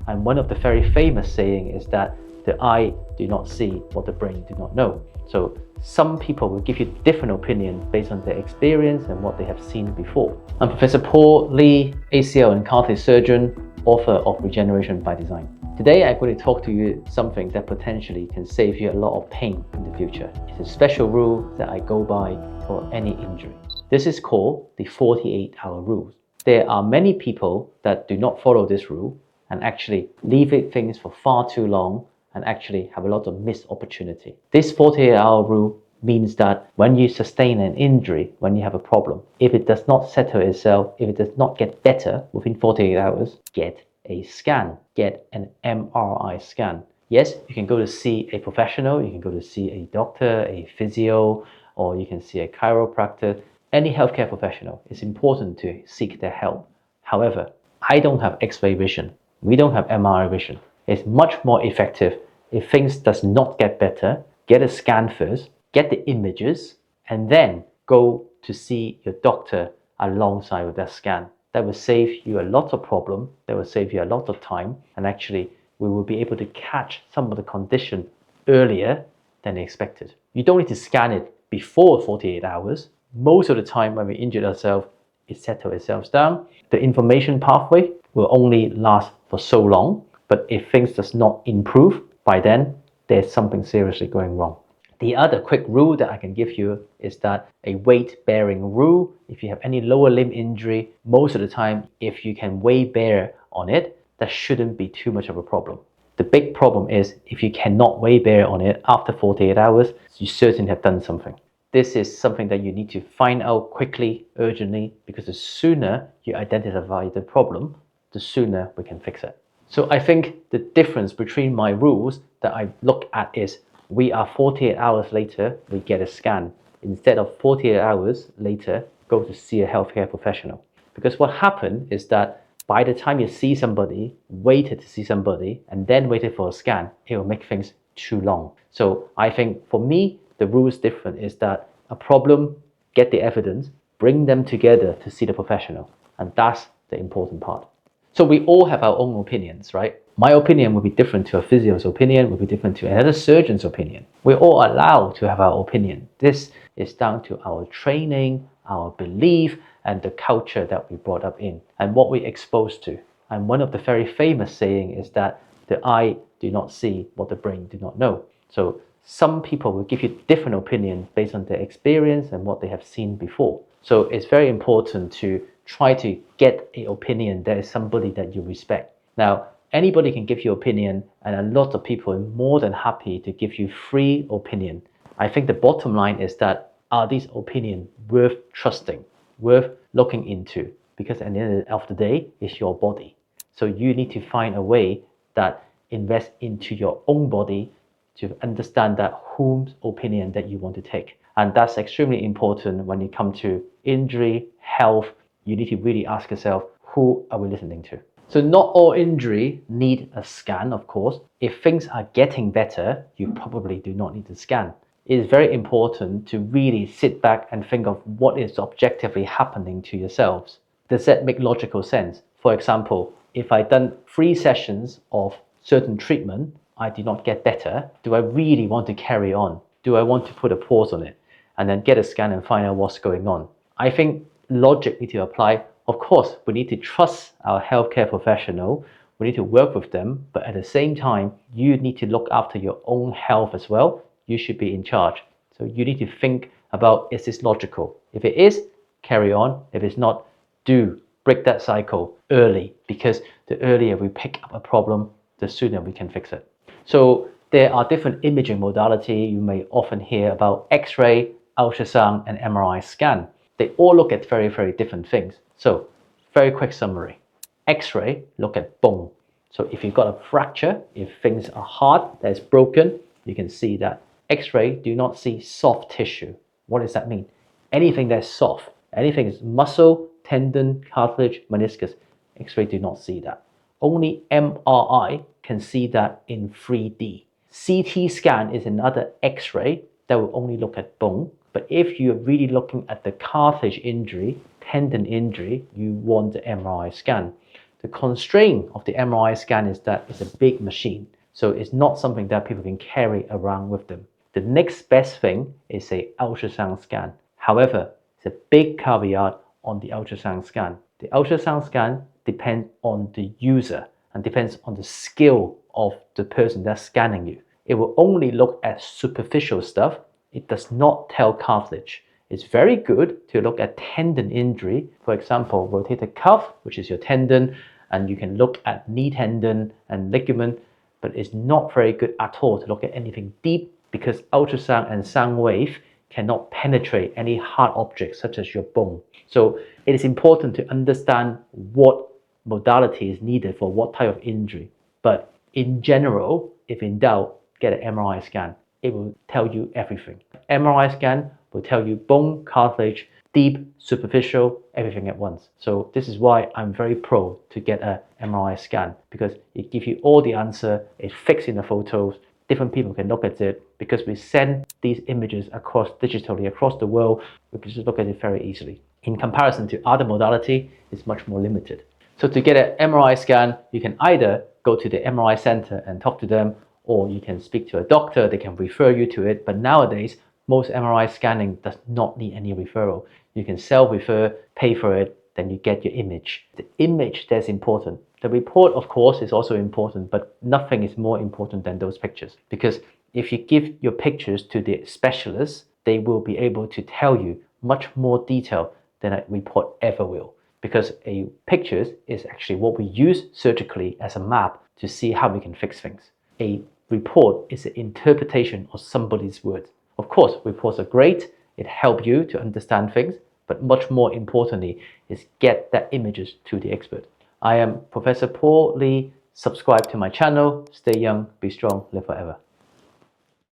And one of the very famous saying is that the eye do not see what the brain do not know. So some people will give you different opinion based on their experience and what they have seen before. I'm Professor Paul Lee, ACL and cartilage surgeon, author of Regeneration by Design. Today I'm going to talk to you something that potentially can save you a lot of pain in the future. It's a special rule that I go by for any injury. This is called the 48-hour rule. There are many people that do not follow this rule and actually leave things for far too long and actually have a lot of missed opportunity. This 48-hour rule means that when you sustain an injury, when you have a problem, if it does not settle itself, if it does not get better within 48 hours, get a scan, get an MRI scan. Yes, you can go to see a professional, you can go to see a doctor, a physio, or you can see a chiropractor, any healthcare professional. It's important to seek their help. However, I don't have X-ray vision. We don't have MRI vision. It's much more effective if things does not get better, get a scan first, get the images, and then go to see your doctor alongside with that scan. That will save you a lot of problem, that will save you a lot of time, and actually we will be able to catch some of the condition earlier than expected. You don't need to scan it before 48 hours. Most of the time when we injure ourselves, it settles itself down. The information pathway will only last for so long, but if things does not improve, by then there's something seriously going wrong. The other quick rule that I can give you is that a weight bearing rule. If you have any lower limb injury, most of the time if you can weight bear on it, that shouldn't be too much of a problem. The big problem is if you cannot weight bear on it after 48 hours, you certainly have done something. This is something that you need to find out quickly, urgently, because the sooner you identify the problem, the sooner we can fix it. So I think the difference between my rules that I look at is we are 48 hours later, we get a scan. Instead of 48 hours later, go to see a healthcare professional. Because what happened is that by the time you see somebody, waited to see somebody, and then waited for a scan, it will make things too long. So I think for me, the rule is different, is that a problem, get the evidence, bring them together to see the professional. And that's the important part. So we all have our own opinions, right? My opinion will be different to a physio's opinion, will be different to another surgeon's opinion. We're all allowed to have our opinion. This is down to our training, our belief, and the culture that we brought up in, and what we're exposed to. And one of the very famous saying is that the eye do not see what the brain do not know. So some people will give you different opinions based on their experience and what they have seen before. So it's very important to try to get an opinion that is somebody that you respect. Now, anybody can give you opinion, and a lot of people are more than happy to give you free opinion. I think the bottom line is that are these opinions worth trusting, worth looking into? Because at the end of the day, it's your body. So you need to find a way that invest into your own body to understand that whose opinion that you want to take. And that's extremely important when you come to injury, health. You need to really ask yourself, who are we listening to? So not all injury need a scan, of course. If things are getting better, you probably do not need a scan. It is very important to really sit back and think of what is objectively happening to yourselves. Does that make logical sense? For example, if I've done 3 sessions of certain treatment, I did not get better, do I really want to carry on? Do I want to put a pause on it and then get a scan and find out what's going on? I think logic need to apply. Of course, we need to trust our healthcare professional. We need to work with them, but at the same time, you need to look after your own health as well. You should be in charge. So you need to think about, is this logical? If it is, carry on. If it's not, do break that cycle early, because the earlier we pick up a problem, the sooner we can fix it. So there are different imaging modalities. You may often hear about X-ray, ultrasound, and MRI scan. They all look at very, very different things. So very quick summary. X-ray, look at bone. So if you've got a fracture, if things are hard, that is broken, you can see that. X-ray do not see soft tissue. What does that mean? Anything that's soft, anything is muscle, tendon, cartilage, meniscus, X-ray do not see that. Only MRI can see that in 3D. CT scan is another X-ray that will only look at bone. But if you're really looking at the cartilage injury, tendon injury, you want the MRI scan. The constraint of the MRI scan is that it's a big machine. So it's not something that people can carry around with them. The next best thing is a ultrasound scan. However, it's a big caveat on the ultrasound scan. The ultrasound scan depends on the user and depends on the skill of the person that's scanning you. It will only look at superficial stuff. It does not tell cartilage. It's very good to look at tendon injury. For example, rotator cuff, which is your tendon, and you can look at knee tendon and ligament, but it's not very good at all to look at anything deep because ultrasound and sound wave cannot penetrate any hard objects such as your bone. So it is important to understand what modality is needed for what type of injury. But in general, if in doubt, get an MRI scan. It will tell you everything. MRI scan will tell you bone, cartilage, deep, superficial, everything at once. So this is why I'm very pro to get an MRI scan, because it gives you all the answer, it fixes in the photos, different people can look at it, because we send these images across digitally across the world, we can just look at it very easily. In comparison to other modality, it's much more limited. So to get an MRI scan, you can either go to the MRI center and talk to them, or you can speak to a doctor, they can refer you to it. But nowadays, most MRI scanning does not need any referral. You can self-refer, pay for it, then you get your image. The image that's important. The report, of course, is also important, but nothing is more important than those pictures. Because if you give your pictures to the specialists, they will be able to tell you much more detail than a report ever will. Because a pictures is actually what we use surgically as a map to see how we can fix things. A report is an interpretation of somebody's words. Of course, reports are great, it helps you to understand things, but much more importantly is get that images to the expert. I am Professor Paul Lee. Subscribe to my channel. Stay young, be strong, live forever.